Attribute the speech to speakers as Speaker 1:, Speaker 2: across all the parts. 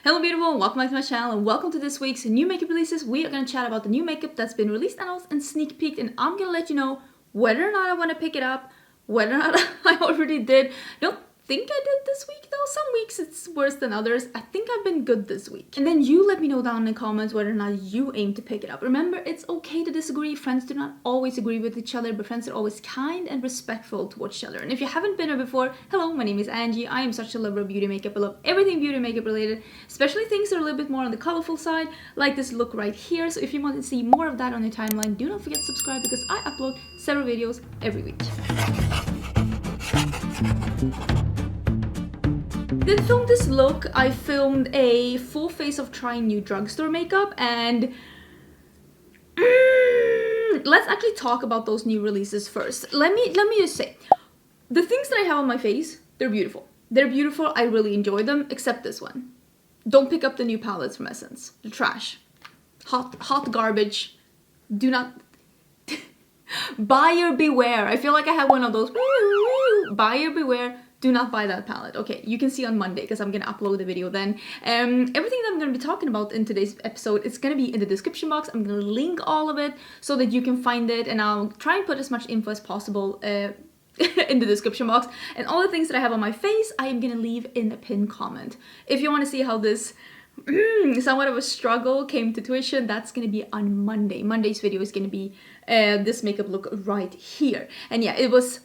Speaker 1: Hello beautiful, welcome back to my channel and welcome to this week's new makeup releases. We are going to chat about the new makeup that's been released, announced and sneak peeked, and I'm going to let you know whether or not I want to pick it up, whether or not I already did. Don't think I did this week though. Some weeks it's worse than others. I think I've been good this week. And then you let me know down in the comments whether or not you aim to pick it up. Remember, it's okay to disagree. Friends do not always agree with each other, but friends are always kind and respectful towards each other. And if you haven't been here before, hello, my name is Angie. I am such a lover of beauty makeup. I love everything beauty makeup related, especially things that are a little bit more on the colorful side, like this look right here. So if you want to see more of that on your timeline, do not forget to subscribe because I upload several videos every week. Then filmed this look, I filmed a full face of trying new drugstore makeup, and let's actually talk about those new releases first. Let me just say, the things that I have on my face, they're beautiful. They're beautiful, I really enjoy them, except this one. Don't pick up the new palettes from Essence. They're trash. Hot garbage. Do not... Buyer beware. I feel like I have one of those. Buyer beware. Do not buy that palette. Okay, you can see on Monday because I'm gonna upload the video then. Everything that I'm gonna be talking about in today's episode, it's gonna be in the description box. I'm gonna link all of it so that you can find it, and I'll try and put as much info as possible in the description box. And all the things that I have on my face, I am gonna leave in a pinned comment. If you want to see how this somewhat of a struggle came to tuition, that's gonna be on Monday. Monday's video is gonna be this makeup look right here. And yeah, it was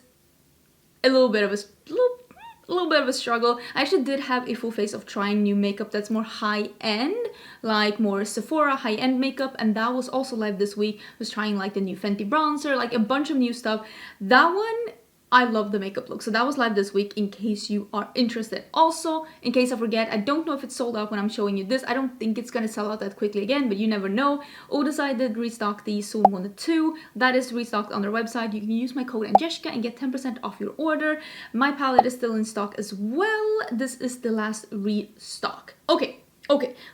Speaker 1: a little bit of a struggle. I actually did have a full face of trying new makeup that's more high-end, like more Sephora high-end makeup, and that was also live this week. I was trying like the new Fenty bronzer, like a bunch of new stuff. That one, I love the makeup look. So that was live this week in case you are interested. Also, in case I forget, I don't know if it's sold out when I'm showing you this. I don't think it's gonna sell out that quickly again, but you never know. Ulta did restock the Zoom 1 2. That is restocked on their website. You can use my code Angelica and get 10% off your order. My palette is still in stock as well. This is the last restock. Okay,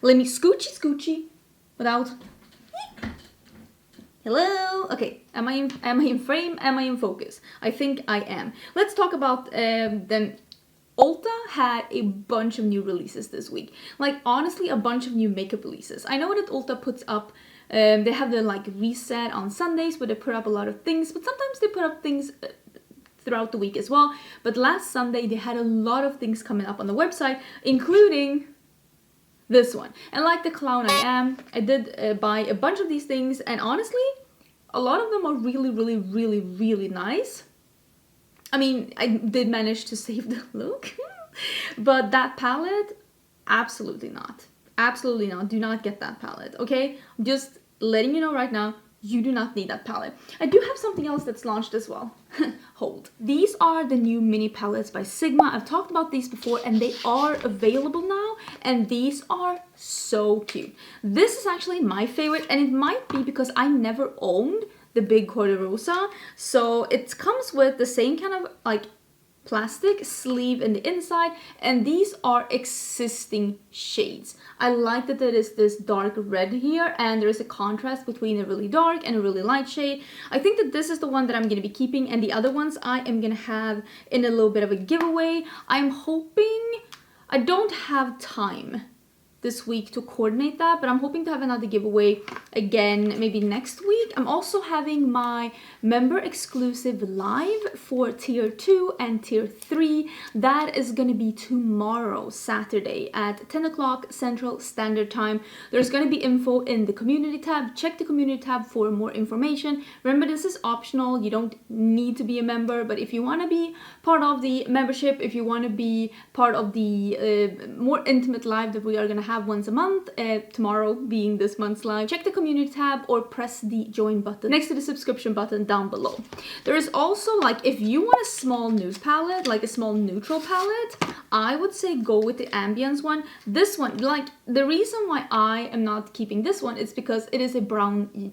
Speaker 1: let me scoochy without... Hello? Okay, am I in frame? Am I in focus? I think I am. Let's talk about them. Ulta had a bunch of new releases this week. Like, honestly, a bunch of new makeup releases. I know that Ulta puts up, they have the like reset on Sundays where they put up a lot of things, but sometimes they put up things throughout the week as well. But last Sunday, they had a lot of things coming up on the website, including this one. And like the clown I am, I did buy a bunch of these things, and honestly, a lot of them are really nice. I mean, I did manage to save the look, but that palette, absolutely not. Absolutely not. Do not get that palette, okay? Just letting you know right now, you do not need that palette. I do have something else that's launched as well. Hold. These are the new mini palettes by Sigma. I've talked about these before and they are available now, and these are so cute. This is actually my favorite, and it might be because I never owned the big Cordon Rosa. So it comes with the same kind of like plastic sleeve in the inside, and these are existing shades. I like that there is this dark red here, and there is a contrast between a really dark and a really light shade. I think that this is the one that I'm going to be keeping, and the other ones I am going to have in a little bit of a giveaway. I'm hoping, I don't have time this week to coordinate that, but I'm hoping to have another giveaway again maybe next week. I'm also having my member exclusive live for tier 2 and tier 3. That is going to be tomorrow, Saturday at 10 o'clock Central Standard Time. There's going to be info in the community tab. Check the community tab for more information. Remember, this is optional. You don't need to be a member, but if you want to be part of the membership, if you want to be part of the more intimate live that we are going to have once a month, tomorrow being this month's live, check the community tab or press the join button next to the subscription button down below. There is also, like, if you want a small nude palette, like a small neutral palette, I would say go with the Ambience one. This one, like, the reason why I am not keeping this one is because it is a brown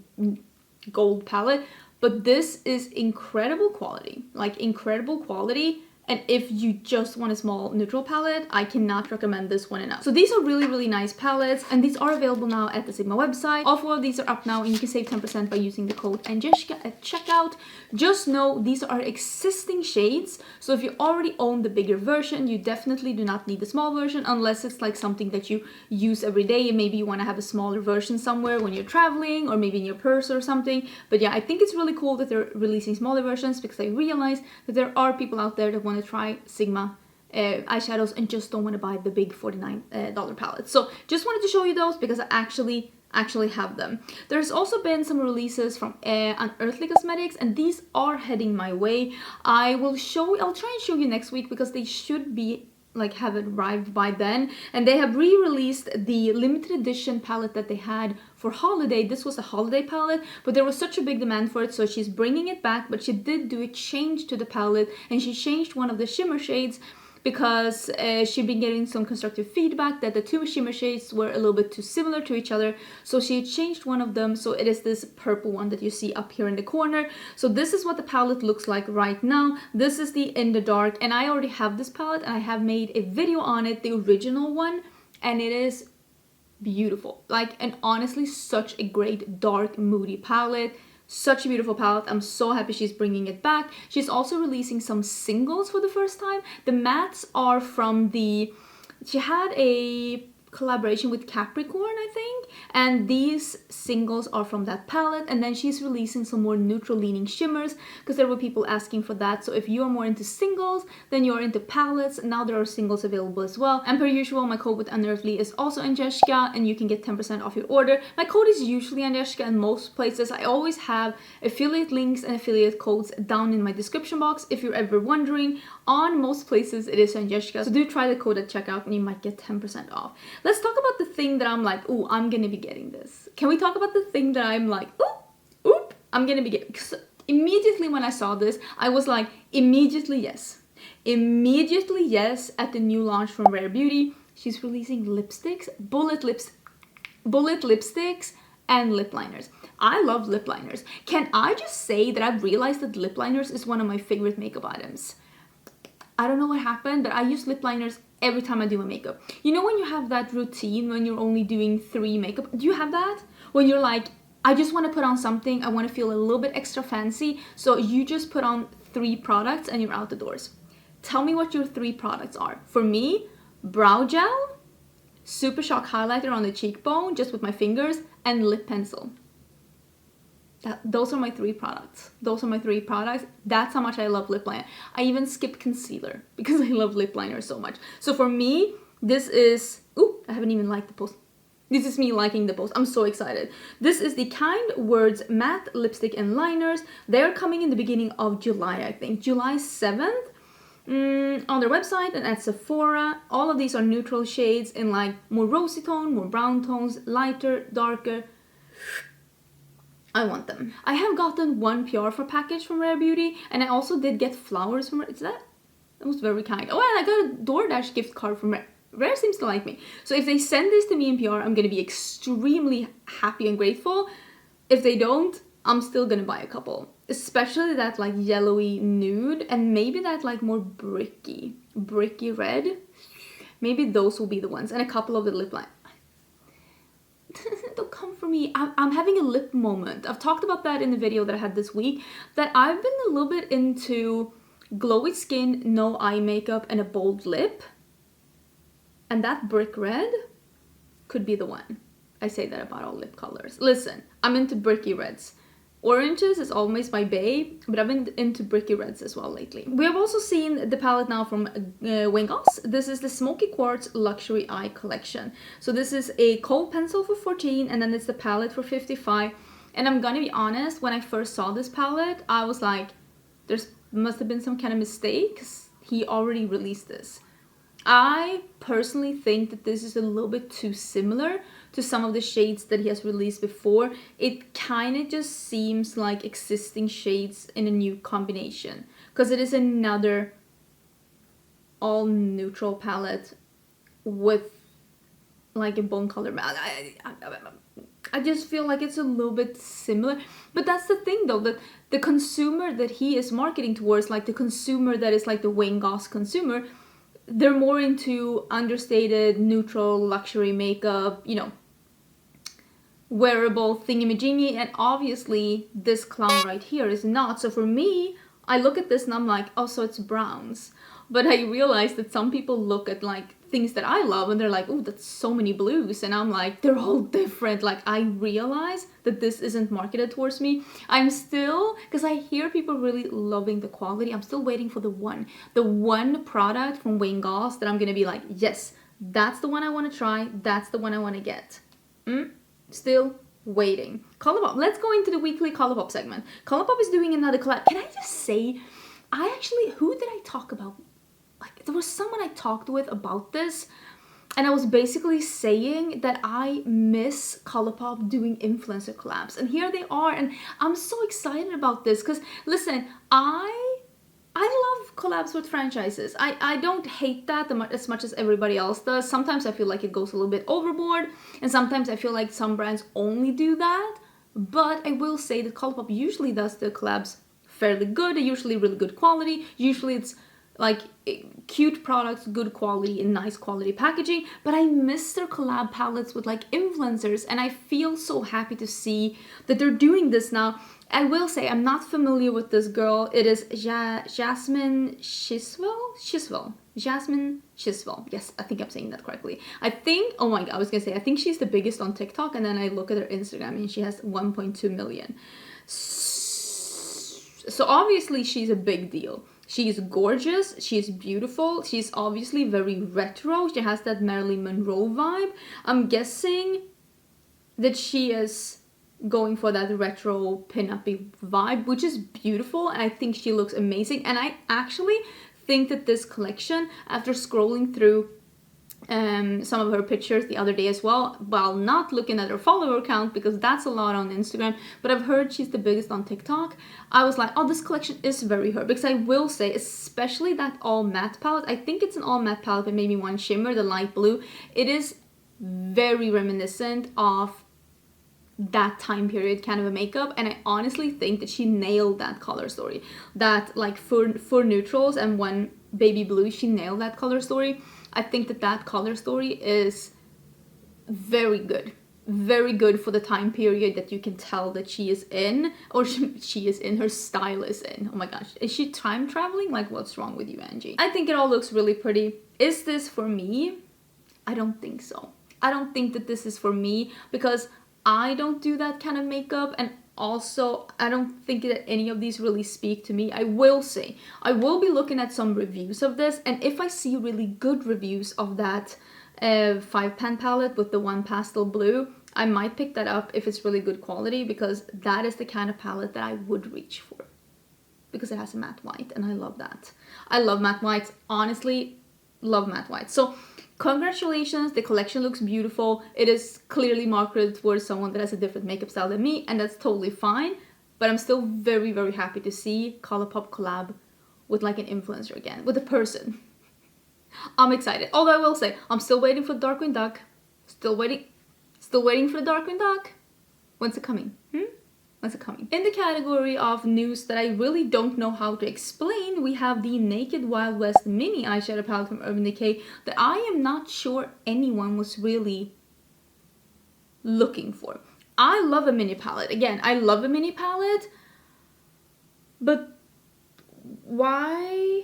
Speaker 1: gold palette, but this is incredible quality, like incredible quality. And if you just want a small neutral palette, I cannot recommend this one enough. So these are really, really nice palettes, and these are available now at the Sigma website. All 4 of these are up now, and you can save 10% by using the code Angelica at checkout. Just know these are existing shades, so if you already own the bigger version, you definitely do not need the small version unless it's like something that you use every day, and maybe you want to have a smaller version somewhere when you're traveling, or maybe in your purse or something. But yeah, I think it's really cool that they're releasing smaller versions, because I realize that there are people out there that want to try Sigma eyeshadows and just don't want to buy the big $49 palettes. So just wanted to show you those because I actually have them. There's also been some releases from Unearthly Cosmetics, and these are heading my way. I'll try and show you next week, because they should be like have arrived by then, and they have re-released the limited edition palette that they had for holiday. This was a holiday palette, but there was such a big demand for it, so she's bringing it back. But she did do a change to the palette, and she changed one of the shimmer shades, because she'd been getting some constructive feedback that the 2 shimmer shades were a little bit too similar to each other. So she changed one of them, so it is this purple one that you see up here in the corner. So this is what the palette looks like right now. This is the In the Dark, and I already have this palette, and I have made a video on it, the original one, and it is beautiful. Like, and honestly, such a great dark moody palette. Such a beautiful palette. I'm so happy she's bringing it back. She's also releasing some singles for the first time. The mattes are from she had a collaboration with Capricorn, I think, and these singles are from that palette. And then she's releasing some more neutral leaning shimmers, because there were people asking for that. So if you're more into singles than you're into palettes, now there are singles available as well. And per usual, my code with Unearthly is also Angelica, and you can get 10% off your order. My code is usually Angelica in most places. I always have affiliate links and affiliate codes down in my description box if you're ever wondering. On most places it is Angelica, so do try the code at checkout and you might get 10% off. Let's talk about the thing that I'm like, ooh, I'm gonna be getting this. Can we talk about the thing that I'm like, ooh, I'm gonna be getting? Because immediately when I saw this, I was like, immediately yes. Immediately yes at the new launch from Rare Beauty. She's releasing lipsticks, bullet lipsticks, and lip liners. I love lip liners. Can I just say that I've realized that lip liners is one of my favorite makeup items. I don't know what happened, but I use lip liners every time I do my makeup. You know when you have that routine when you're only doing 3 makeup? Do you have that? When you're like, I just want to put on something, I want to feel a little bit extra fancy, so you just put on 3 products and you're out the doors. Tell me what your 3 products are. For me, brow gel, Super Shock highlighter on the cheekbone, just with my fingers, and lip pencil. Those are my 3 products. Those are my 3 products. That's how much I love lip liner. I even skip concealer because I love lip liner so much. So for me, this is... Ooh, I haven't even liked the post. This is me liking the post. I'm so excited. This is the Kind Words Matte Lipstick and Liners. They're coming in the beginning of July, I think. July 7th. On their website and at Sephora. All of these are neutral shades in like more rosy tone, more brown tones, lighter, darker. I want them. I have gotten one PR for package from Rare Beauty, and I also did get flowers from Rare. That was very kind. Oh, and I got a DoorDash gift card from Rare. Rare seems to like me. So if they send this to me in PR, I'm gonna be extremely happy and grateful. If they don't, I'm still gonna buy a couple. Especially that like yellowy nude, and maybe that like more bricky red. Maybe those will be the ones, and a couple of the lip liner. Don't come for me. I'm having a lip moment. I've talked about that in the video that I had this week, that I've been a little bit into glowy skin, no eye makeup, and a bold lip. And that brick red could be the one. I say that about all lip colors. Listen, I'm into bricky reds. Oranges is always my babe, but I've been into bricky reds as well lately. We have also seen the palette now from Goss. This is the Smoky Quartz Luxury Eye Collection. So this is a kohl pencil for 14, and then it's the palette for 55. And I'm gonna be honest, when I first saw this palette, I was like, there's must have been some kind of mistake, because he already released this. I personally think that this is a little bit too similar to some of the shades that he has released before. It kind of just seems like existing shades in a new combination, because it is another all neutral palette with like a bone color. I just feel like it's a little bit similar. But that's the thing though, that the consumer that he is marketing towards, like the consumer that is like the Wayne Goss consumer, they're more into understated, neutral, luxury makeup, you know, wearable thingy-majingy, and obviously this clown right here is not. So for me, I look at this and I'm like, oh, so it's browns. But I realized that some people look at like things that I love and they're like, oh, that's so many blues. And I'm like, they're all different. Like, I realize that this isn't marketed towards me. I'm still, because I hear people really loving the quality, I'm still waiting for the one product from Wayne Goss that I'm gonna be like, yes, that's the one I want to try. That's the one I want to get. Still waiting. Colourpop. Let's go into the weekly Colourpop segment. Colourpop is doing another collab. Can I just say, who did I talk about? Like, there was someone I talked with about this, and I was basically saying that I miss Colourpop doing influencer collabs, and here they are, and I'm so excited about this because, listen, I love collabs with franchises. I don't hate that as much as everybody else does. Sometimes I feel like it goes a little bit overboard, and sometimes I feel like some brands only do that, but I will say that Colourpop usually does the collabs fairly good. They're usually really good quality. Usually it's like cute products, good quality, and nice quality packaging. But I miss their collab palettes with like influencers, and I feel so happy to see that they're doing this now. I will say I'm not familiar with this girl. It is Jasmine Chiswell. Jasmine Chiswell. Yes, I think I'm saying that correctly. I think, oh my god, I was gonna say, I think she's the biggest on TikTok, and then I look at her Instagram and she has 1.2 million. So obviously she's a big deal. She's gorgeous, she's beautiful, she's obviously very retro, she has that Marilyn Monroe vibe. I'm guessing that she is going for that retro pin-uppy vibe, which is beautiful, and I think she looks amazing. And I actually think that this collection, after scrolling through some of her pictures the other day as well, while not looking at her follower count because that's a lot on Instagram, but I've heard she's the biggest on TikTok, I was like, oh, this collection is very her. Because I will say, especially that all matte palette, I think it's an all matte palette but maybe one shimmer, the light blue, it is very reminiscent of that time period kind of a makeup, and I honestly think that she nailed that color story. That like for neutrals and one baby blue, she nailed that color story. I think that color story is very good for the time period that you can tell that she is in, or she is in, her style is in. Oh my gosh, is she time traveling? Like, what's wrong with you, Angie? I think it all looks really pretty. Is this for me? I don't think so. I don't think that this is for me because I don't do that kind of makeup, and also I don't think that any of these really speak to me. I will say, I will be looking at some reviews of this, and if I see really good reviews of that 5-pan palette with the one pastel blue, I might pick that up if it's really good quality, because that is the kind of palette that I would reach for, because it has a matte white, and I love that. I love matte whites, honestly, love matte whites. So congratulations, the collection looks beautiful. It is clearly marketed towards someone that has a different makeup style than me, and that's totally fine, but I'm still very, very happy to see Colourpop collab with like an influencer again, with a person. I'm excited. Although I will say, I'm still waiting for Darkwing Duck. Still waiting for the Darkwing Duck. When's it coming? When's it coming? In the category of news that I really don't know how to explain, we have the Naked Wild West mini eyeshadow palette from Urban Decay that I am not sure anyone was really looking for. I love a mini palette. Again, I love a mini palette, but why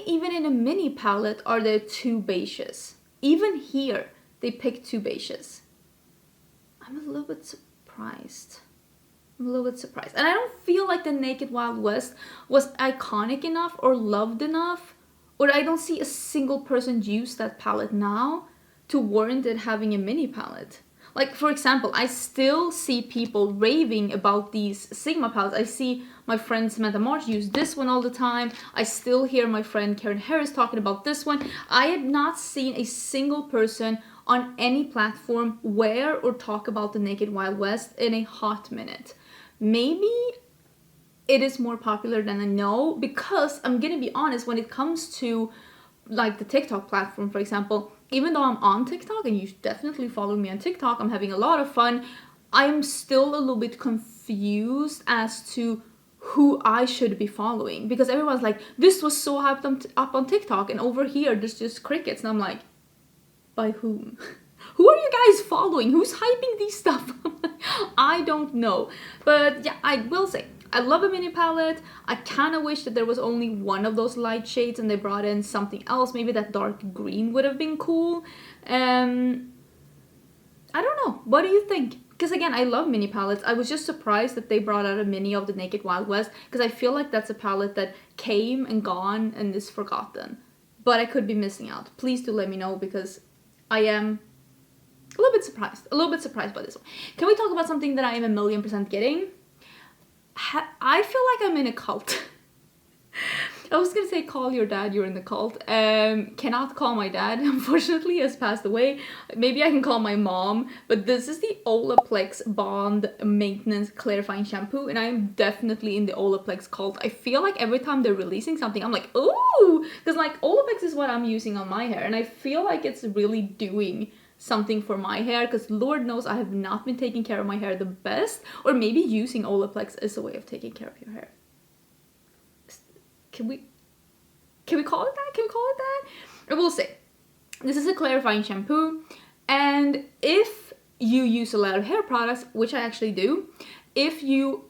Speaker 1: even in a mini palette are there two beiges? Even here, they picked two beiges. I'm a little bit surprised. And I don't feel like the Naked Wild West was iconic enough or loved enough, or I don't see a single person use that palette now to warrant it having a mini palette. Like, for example, I still see people raving about these Sigma palettes. I see my friend Samantha March use this one all the time. I still hear my friend Karen Harris talking about this one. I have not seen a single person on any platform wear or talk about the Naked Wild West in a hot minute. Maybe it is more popular than I know, because I'm gonna be honest, when it comes to like the TikTok platform, for example, even though I'm on TikTok, and you should definitely follow me on TikTok, I'm having a lot of fun, I'm still a little bit confused as to who I should be following, because everyone's like, this was so hyped up on TikTok, and over here there's just crickets, and I'm like, by whom? Who are you guys following? Who's hyping these stuff? I don't know. But yeah, I will say, I love a mini palette. I kind of wish that there was only one of those light shades and they brought in something else. Maybe that dark green would have been cool. I don't know. What do you think? Because again, I love mini palettes. I was just surprised that they brought out a mini of the Naked Wild West, because I feel like that's a palette that came and gone and is forgotten. But I could be missing out. Please do let me know, because I am a little bit surprised by this one. Can we talk about something that I am 1,000,000% getting? I feel like I'm in a cult. I was gonna say call your dad, you're in the cult. Cannot call my dad, unfortunately, he has passed away. Maybe I can call my mom, but this is the Olaplex Bond Maintenance Clarifying Shampoo, and I'm definitely in the Olaplex cult. I feel like every time they're releasing something, I'm like, ooh! Because like Olaplex is what I'm using on my hair, and I feel like it's really doing something for my hair, because Lord knows I have not been taking care of my hair the best, or maybe using Olaplex is a way of taking care of your hair. Can we call it that? Can we call it that? I will say, this is a clarifying shampoo, and if you use a lot of hair products, which I actually do, if you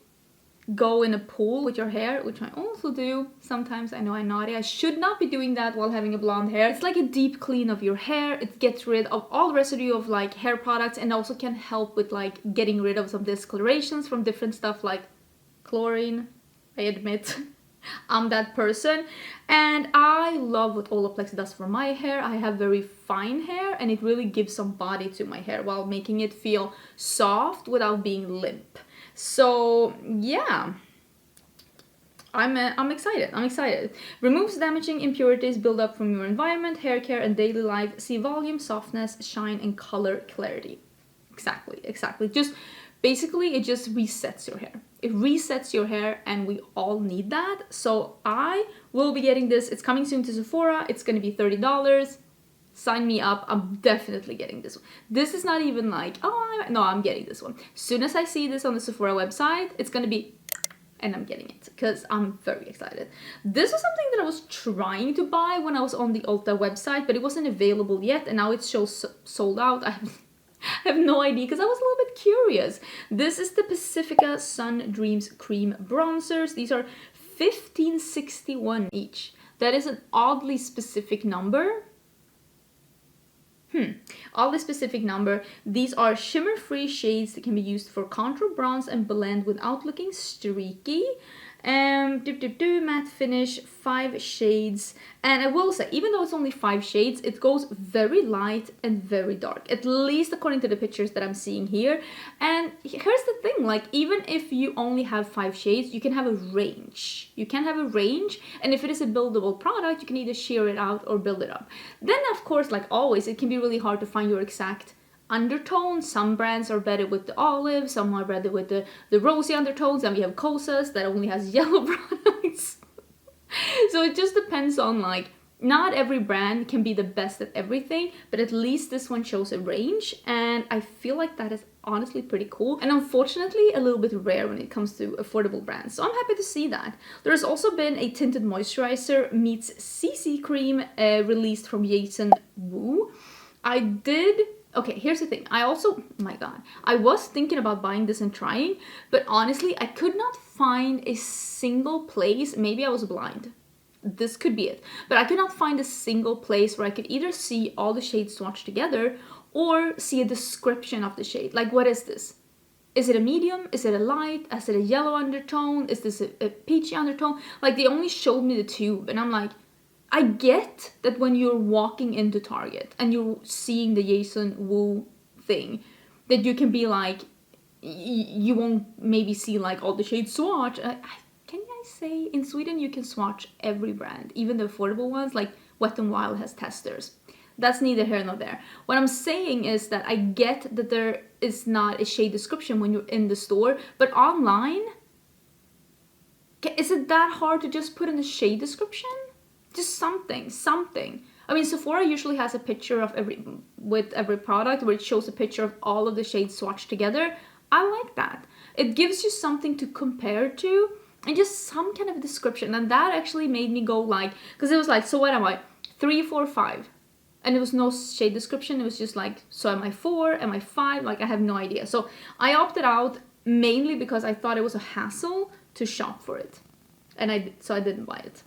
Speaker 1: go in a pool with your hair, which I also do sometimes, I know I'm naughty, I should not be doing that while having a blonde hair. It's like a deep clean of your hair. It gets rid of all residue of like hair products, and also can help with like getting rid of some discolorations from different stuff like chlorine. I admit I'm that person, and I love what Olaplex does for my hair. I have very fine hair, and it really gives some body to my hair while making it feel soft without being limp. So yeah, I'm excited. I'm excited. Removes damaging impurities build up from your environment, hair care, and daily life. See volume, softness, shine, and color clarity. Exactly. Just basically, it just resets your hair. It resets your hair, and we all need that. So I will be getting this. It's coming soon to Sephora. It's gonna be $30. Sign me up. I'm definitely getting this one. This is not even like, oh, no, I'm getting this one. As soon as I see this on the Sephora website, it's gonna be, and I'm getting it because I'm very excited. This was something that I was trying to buy when I was on the Ulta website, but it wasn't available yet, and now it shows sold out. I have no idea, because I was a little bit curious. This is the Pacifica Sun Dreams Cream Bronzers. These are $15.61 each. That is an oddly specific number. Oddly specific number. These are shimmer-free shades that can be used for contour, bronze, and blend without looking streaky. Matte finish, 5 shades, and I will say, even though it's only 5 shades, it goes very light and very dark, at least according to the pictures that I'm seeing here. And here's the thing, like, even if you only have 5 shades, you can have a range. And if it is a buildable product, you can either sheer it out or build it up. Then, of course, like always, it can be really hard to find your exact undertone. Some brands are better with the olive, some are better with the rosy undertones, and we have Kosas that only has yellow products. So it just depends on, like, not every brand can be the best at everything, but at least this one shows a range, and I feel like that is honestly pretty cool, and unfortunately a little bit rare when it comes to affordable brands, so I'm happy to see that. There's also been a tinted moisturizer meets CC cream released from Jason Wu. Okay, here's the thing. My God, I was thinking about buying this and trying, but honestly, I could not find a single place. Maybe I was blind. This could be it. But I could not find a single place where I could either see all the shades swatched together or see a description of the shade. Like, what is this? Is it a medium? Is it a light? Is it a yellow undertone? Is this a peachy undertone? Like, they only showed me the tube, and I'm like, I get that when you're walking into Target and you're seeing the Jason Wu thing, that you can be like, you won't maybe see like all the shades swatch. Can I say, in Sweden you can swatch every brand, even the affordable ones, like Wet n Wild has testers. That's neither here nor there. What I'm saying is that I get that there is not a shade description when you're in the store, but online, is it that hard to just put in a shade description? Just something. I mean, Sephora usually has a picture of with every product where it shows a picture of all of the shades swatched together. I like that. It gives you something to compare to and just some kind of description. And that actually made me go like, because it was like, so what am I? 3, 4, 5. And it was no shade description. It was just like, so am I 4? Am I 5? Like, I have no idea. So I opted out mainly because I thought it was a hassle to shop for it. And so I didn't buy it.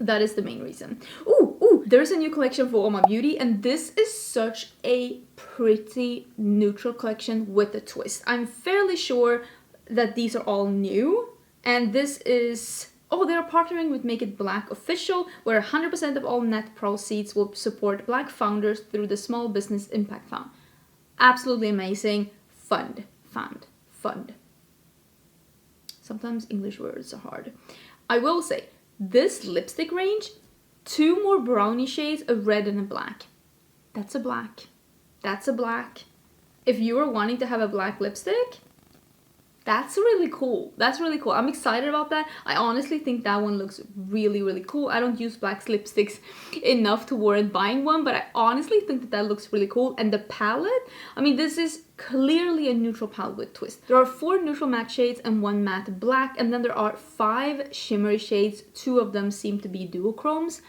Speaker 1: That is the main reason. Ooh, there's a new collection for Uoma Beauty, and this is such a pretty neutral collection with a twist. I'm fairly sure that these are all new, and this is... Oh, they're partnering with Make It Black Official, where 100% of all net proceeds will support Black founders through the Small Business Impact Fund. Absolutely amazing. Fund. Sometimes English words are hard. I will say, this lipstick range, 2 more brownie shades, a red and a black. That's a black. That's a black. If you are wanting to have a black lipstick, that's really cool. That's really cool. I'm excited about that. I honestly think that one looks really, really cool. I don't use black lipsticks enough to warrant buying one, but I honestly think that that looks really cool. And the palette, I mean, this is clearly a neutral palette with twist. There are 4 neutral matte shades and 1 matte black, and then there are 5 shimmery shades. 2 of them seem to be duochromes.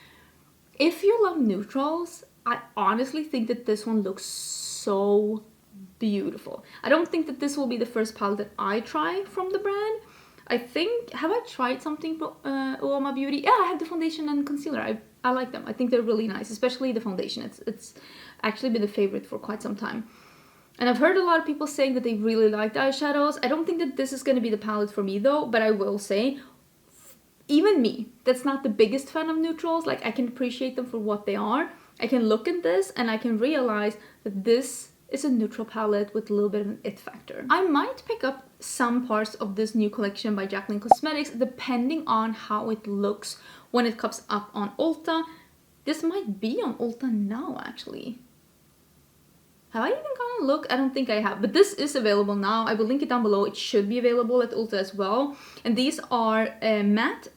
Speaker 1: If you love neutrals, I honestly think that this one looks so beautiful. I don't think that this will be the first palette that I try from the brand. I think, have I tried something from Uoma Beauty? Yeah, I have the foundation and concealer. I like them. I think they're really nice, especially the foundation. It's actually been a favorite for quite some time. And I've heard a lot of people saying that they really like the eyeshadows. I don't think that this is going to be the palette for me though, but I will say, even me, that's not the biggest fan of neutrals, like I can appreciate them for what they are. I can look at this and I can realize that this is a neutral palette with a little bit of an it factor. I might pick up some parts of this new collection by Jaclyn Cosmetics depending on how it looks when it comes up on Ulta. This might be on Ulta now actually. Have I even gone and looked? I don't think I have, but this is available now. I will link it down below. It should be available at Ulta as well. And these are matte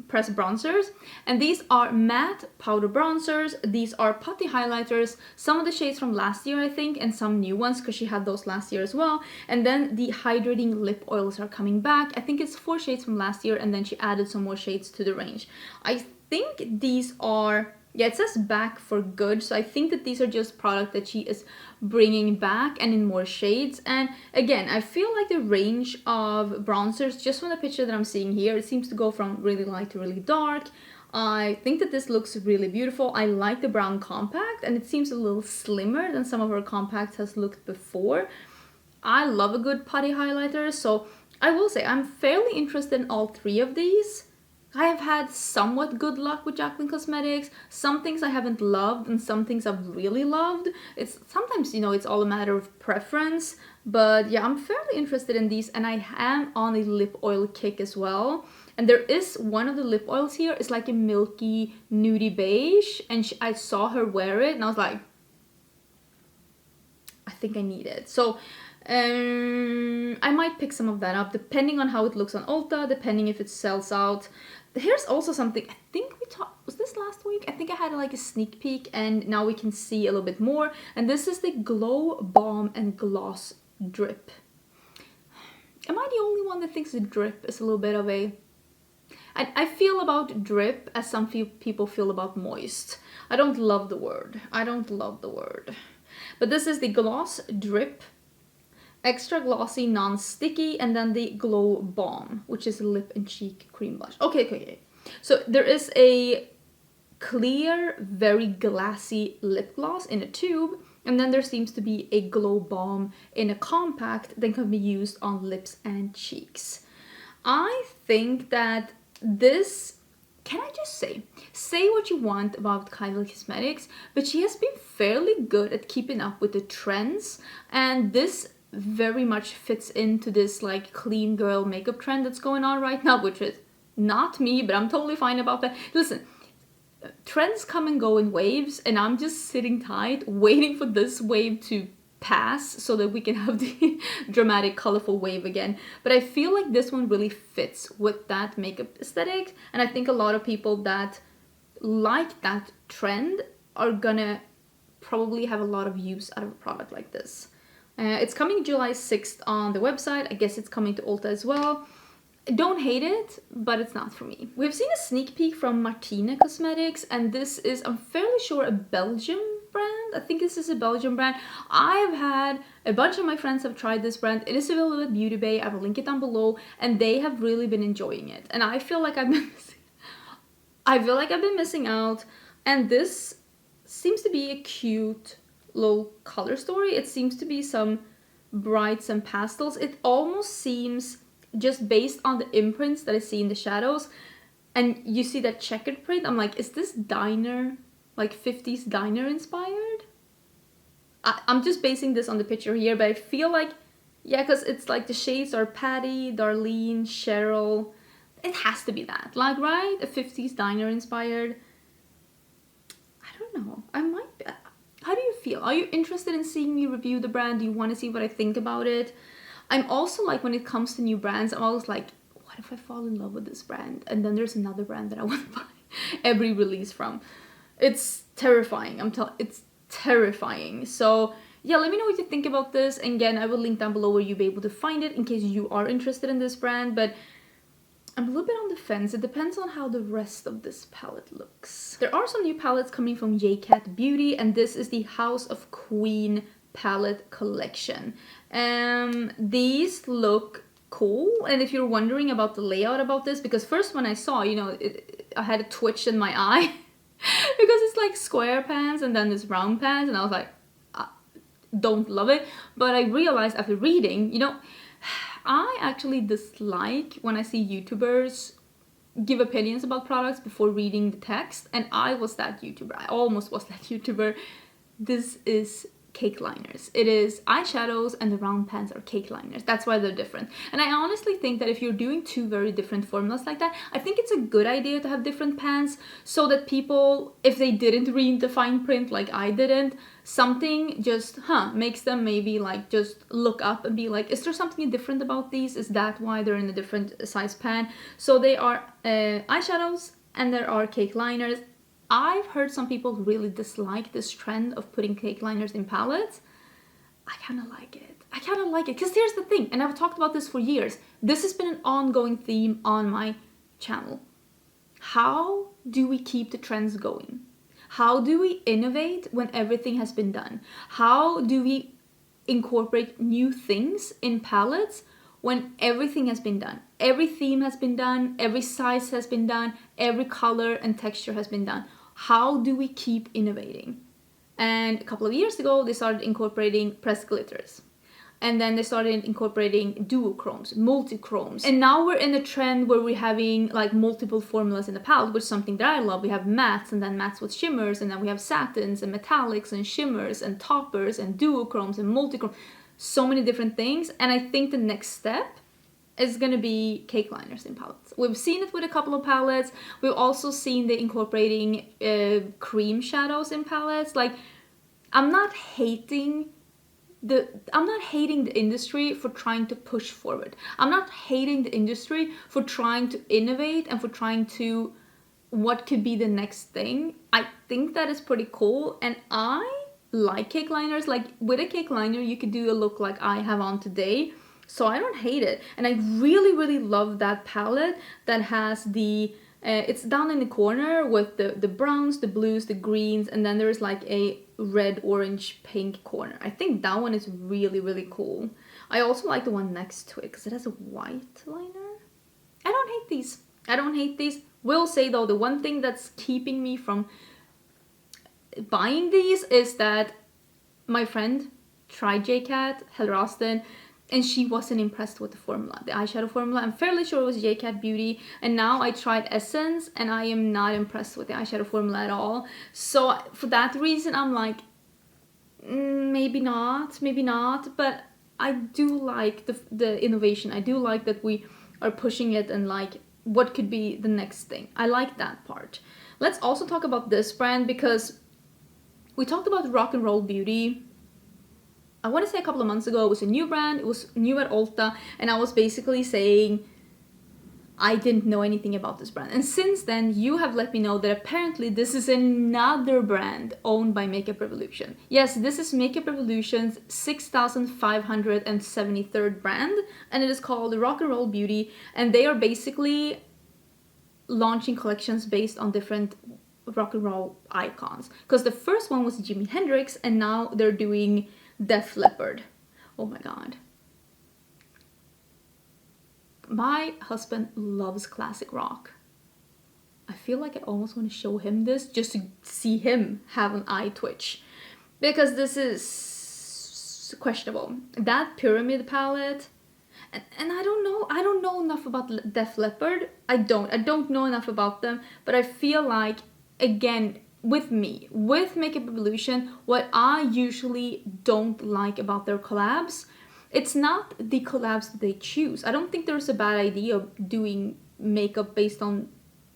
Speaker 1: pressed bronzers, and these are matte powder bronzers. These are putty highlighters, some of the shades from last year I think, and some new ones because she had those last year as well. And then the hydrating lip oils are coming back. I think it's 4 shades from last year, and then she added some more shades to the range. I think these are, yeah, it says back for good, so I think that these are just product that she is bringing back and in more shades. And again, I feel like the range of bronzers, just from the picture that I'm seeing here, it seems to go from really light to really dark. I think that this looks really beautiful. I like the brown compact, and it seems a little slimmer than some of her compacts has looked before. I love a good putty highlighter, so I will say I'm fairly interested in all 3 of these. I have had somewhat good luck with Jaclyn Cosmetics. Some things I haven't loved and some things I've really loved. It's sometimes, you know, it's all a matter of preference. But yeah, I'm fairly interested in these, and I am on a lip oil kick as well. And there is one of the lip oils here. It's like a milky nudie beige, and I saw her wear it and I was like, I think I need it. So I might pick some of that up depending on how it looks on Ulta, depending if it sells out. Here's also something, I think we talked, was this last week? I think I had like a sneak peek, and now we can see a little bit more. And this is the Glow Balm and Gloss Drip. Am I the only one that thinks the drip is a little bit of a... I feel about drip as some people feel about moist. I don't love the word. But this is the Gloss Drip. Extra glossy, non-sticky, and then the Glow Balm, which is a lip and cheek cream blush. Okay. So there is a clear, very glassy lip gloss in a tube, and then there seems to be a Glow Balm in a compact that can be used on lips and cheeks. I think that this... Can I just say what you want about Kylie Cosmetics, but she has been fairly good at keeping up with the trends, and this very much fits into this like clean girl makeup trend that's going on right now, which is not me, but I'm totally fine about that. Listen, trends come and go in waves, and I'm just sitting tight waiting for this wave to pass so that we can have the dramatic colorful wave again. But I feel like this one really fits with that makeup aesthetic, and I think a lot of people that like that trend are gonna probably have a lot of use out of a product like this. It's coming July 6th on the website. I guess it's coming to Ulta as well. Don't hate it, but it's not for me. We've seen a sneak peek from Martine Cosmetics, and this is, I'm fairly sure, a Belgium brand. I think this is a Belgian brand. I've had a bunch of my friends have tried this brand. It is available at Beauty Bay. I will link it down below, and they have really been enjoying it. And I feel like I've been missing out. And this seems to be a cute little color story. It seems to be some brights and pastels. It almost seems, just based on the imprints that I see in the shadows, and you see that checkered print, I'm like, is this diner, like 50s diner inspired? I'm just basing this on the picture here, but I feel like, yeah, because it's like the shades are Patty, Darlene, Cheryl. It has to be that, like, right? A 50s diner inspired. I don't know. I might be. How do you feel? Are you interested in seeing me review the brand? Do you want to see what I think about it? I'm also like, when it comes to new brands, I'm always like, what if I fall in love with this brand? And then there's another brand that I want to buy every release from. It's terrifying. It's terrifying. So yeah, let me know what you think about this. And again, I will link down below where you'll be able to find it in case you are interested in this brand. But I'm a little bit on the fence. It depends on how the rest of this palette looks. There are some new palettes coming from Jaclyn Beauty, and this is the House of Queen palette collection. These look cool, and if you're wondering about the layout about this, because first when I saw, you know, I had a twitch in my eye because it's like square pans and then this round pans, and I was like, don't love it. But I realized after reading, you know, I actually dislike when I see YouTubers give opinions about products before reading the text, and I was that YouTuber. I almost was that YouTuber. This is cake liners. It is eyeshadows, and the round pans are cake liners. That's why they're different. And I honestly think that if you're doing two very different formulas like that, I think it's a good idea to have different pans so that people, if they didn't read the fine print like I didn't, something just makes them maybe like just look up and be like, is there something different about these? Is that why they're in a different size pan? So they are eyeshadows and there are cake liners. I've heard some people really dislike this trend of putting cake liners in palettes. I kind of like it. Because here's the thing, and I've talked about this for years. This has been an ongoing theme on my channel. How do we keep the trends going? How do we innovate when everything has been done? How do we incorporate new things in palettes when everything has been done? Every theme has been done, every size has been done, every color and texture has been done. How do we keep innovating? And a couple of years ago, they started incorporating pressed glitters. And then they started incorporating duochromes, multichromes. And now we're in a trend where we're having like multiple formulas in the palette, which is something that I love. We have mattes, and then mattes with shimmers, and then we have satins and metallics and shimmers and toppers and duochromes and multichromes. So many different things. And I think the next step is gonna be cake liners in palettes. We've seen it with a couple of palettes. We've also seen the incorporating cream shadows in palettes. Like, I'm not hating the industry for trying to push forward. I'm not hating the industry for trying to innovate and for trying to what could be the next thing. I think that is pretty cool, and I like cake liners. Like, with a cake liner, you could do a look like I have on today. So I don't hate it. And I really, really love that palette that has the, it's down in the corner with the browns, the blues, the greens, and then there's like a red, orange, pink corner. I think that one is really, really cool. I also like the one next to it because it has a white liner. I don't hate these. I don't hate these. Will say though, the one thing that's keeping me from buying these is that my friend tried JCat, Heather Austin, and she wasn't impressed with the formula, the eyeshadow formula. I'm fairly sure it was Jaclyn Beauty. And now I tried Essence, and I am not impressed with the eyeshadow formula at all. So for that reason, I'm like, maybe not. But I do like the innovation. I do like that we are pushing it and like what could be the next thing. I like that part. Let's also talk about this brand because we talked about Rock and Roll Beauty. I want to say a couple of months ago. It was a new brand, it was new at Ulta, and I was basically saying I didn't know anything about this brand. And since then, you have let me know that apparently this is another brand owned by Makeup Revolution. Yes, this is Makeup Revolution's 6,573rd brand, and it is called Rock and Roll Beauty, and they are basically launching collections based on different rock and roll icons. Because the first one was Jimi Hendrix, and now they're doing Def Leppard. Oh my god. My husband loves classic rock. I feel like I almost want to show him this just to see him have an eye twitch. Because this is questionable. That Pyramid palette, and I don't know enough about Def Leppard. I don't know enough about them, but I feel like, again, with Makeup Revolution, what I usually don't like about their collabs, it's not the collabs that they choose. I don't think there's a bad idea of doing makeup based on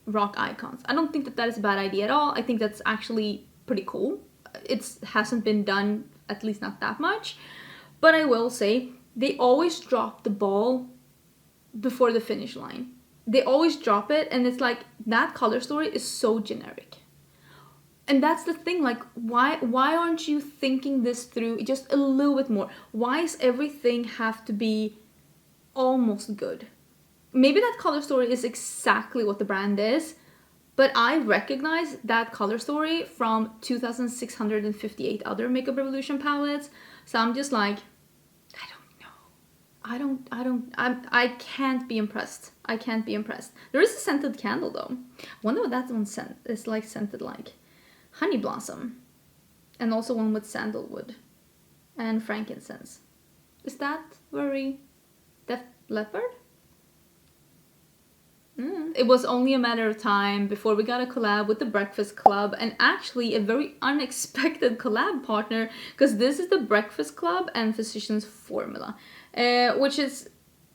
Speaker 1: rock icons. I don't think that is a bad idea at all. I think that's actually pretty cool. It hasn't been done, at least not that much. But I will say, they always drop the ball before the finish line. They always drop it, and it's like, that color story is so generic. And that's the thing, like, why aren't you thinking this through just a little bit more? Why does everything have to be almost good? Maybe that color story is exactly what the brand is, but I recognize that color story from 2,658 other Makeup Revolution palettes. So I'm just like, I can't be impressed. I can't be impressed. There is a scented candle though. I wonder what that one is like, scented like. Honey Blossom, and also one with sandalwood and frankincense. Is that very Def Leppard? It was only a matter of time before we got a collab with the Breakfast Club, and actually a very unexpected collab partner, because this is the Breakfast Club and Physicians Formula, which is,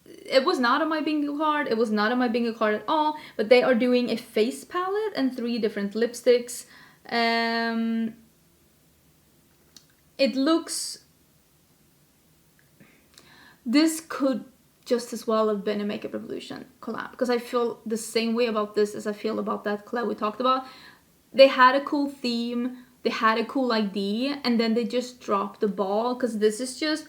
Speaker 1: it was not on my bingo card. It was not on my bingo card at all, but they are doing a face palette and 3 different lipsticks. It looks, this could just as well have been a Makeup Revolution collab, because I feel the same way about this as I feel about that collab we talked about. They had a cool theme, they had a cool idea, and then they just dropped the ball, because this is just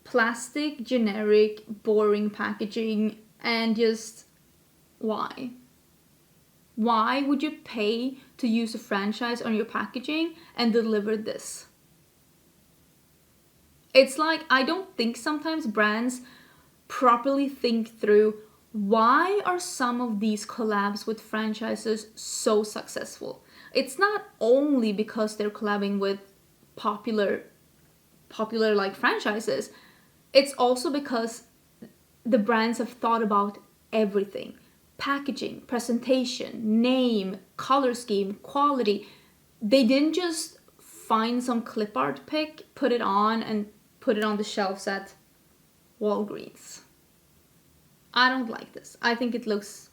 Speaker 1: plastic, generic, boring packaging, and just why? Why would you pay to use a franchise on your packaging and deliver this? It's like, I don't think sometimes brands properly think through, why are some of these collabs with franchises so successful? It's not only because they're collabing with popular like franchises. It's also because the brands have thought about everything. Packaging, presentation, name, color scheme, quality. They didn't just find some clip art pic, put it on, and put it on the shelves at Walgreens. I don't like this. I think it looks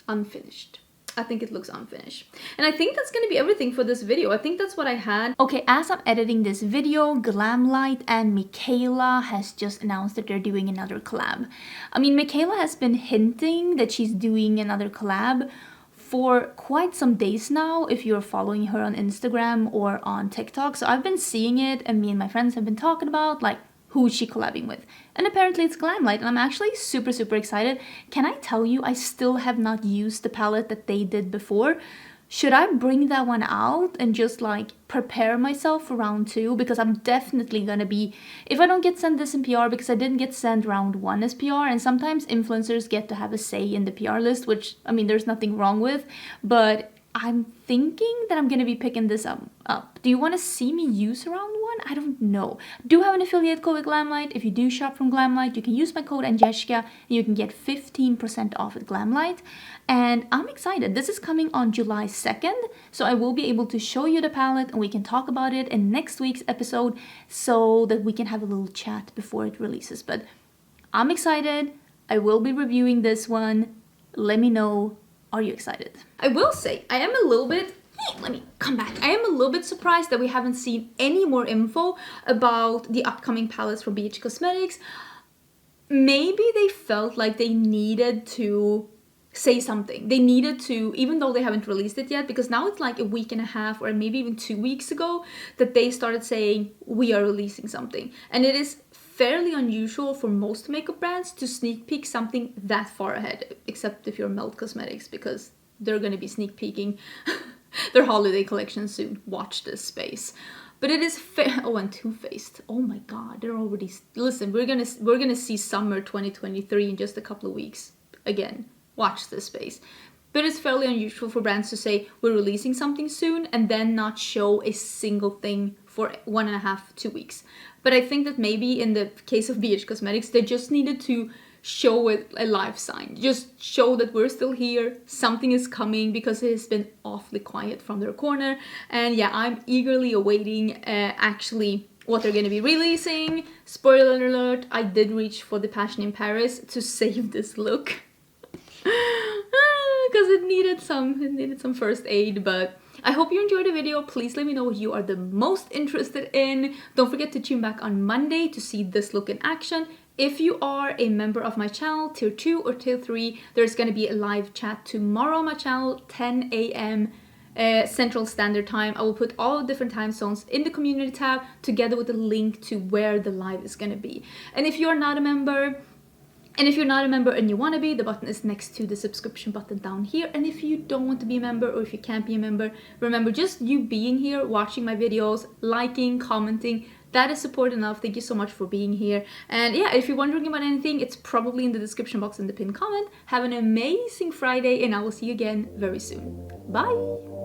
Speaker 1: unfinished. And I think that's gonna be everything for this video. I think that's what I had. Okay, as I'm editing this video, Glamlight and Michaela has just announced that they're doing another collab. I mean, Michaela has been hinting that she's doing another collab for quite some days now, if you're following her on Instagram or on TikTok. So I've been seeing it, and me and my friends have been talking about, like, who is she collabing with? And apparently it's Glamlight, and I'm actually super, super excited. Can I tell you, I still have not used the palette that they did before. Should I bring that one out and just like prepare myself for round 2? Because I'm definitely gonna be, if I don't get sent this in PR, because I didn't get sent round 1 as PR, and sometimes influencers get to have a say in the PR list, which, I mean, there's nothing wrong with, but I'm thinking that I'm gonna be picking this up. Do you want to see me use round 1? I don't know. I do have an affiliate code with Glamlight. If you do shop from Glamlight, you can use my code Angelica and you can get 15% off at Glamlight. And I'm excited. This is coming on July 2nd, so I will be able to show you the palette and we can talk about it in next week's episode so that we can have a little chat before it releases. But I'm excited. I will be reviewing this one. Let me know. Are you excited? I will say, I am a little bit, let me come back. I am a little bit surprised that we haven't seen any more info about the upcoming palettes from BH Cosmetics. maybe they felt like they needed to say something. They needed to, even though they haven't released it yet, because now it's like a week and a half or maybe even 2 weeks ago that they started saying we are releasing something. And it is fairly unusual for most makeup brands to sneak peek something that far ahead, except if you're Melt Cosmetics, because they're going to be sneak peeking their holiday collection soon. Watch this space. But it is oh, and Too Faced. Oh my god, they're already, listen, we're gonna see summer 2023 in just a couple of weeks again. Watch this space. But it's fairly unusual for brands to say we're releasing something soon and then not show a single thing for 1.5 to 2 weeks. But I think that maybe in the case of BH Cosmetics, they just needed to show it a live sign. Just show that we're still here, something is coming, because it has been awfully quiet from their corner. And yeah, I'm eagerly awaiting actually what they're going to be releasing. Spoiler alert, I did reach for the Passion in Paris to save this look. Because it needed some first aid. But I hope you enjoyed the video. Please let me know what you are the most interested in. Don't forget to tune back on Monday to see this look in action. If you are a member of my channel, tier 2 or tier 3, there's going to be a live chat tomorrow on my channel, 10 a.m. Central Standard Time. I will put all different time zones in the community tab together with a link to where the live is going to be. And if you're not a member, and you want to be, the button is next to the subscription button down here. And if you don't want to be a member, or if you can't be a member, remember, just you being here, watching my videos, liking, commenting, that is support enough. Thank you so much for being here. And yeah, if you're wondering about anything, it's probably in the description box in the pinned comment. Have an amazing Friday, and I will see you again very soon. Bye!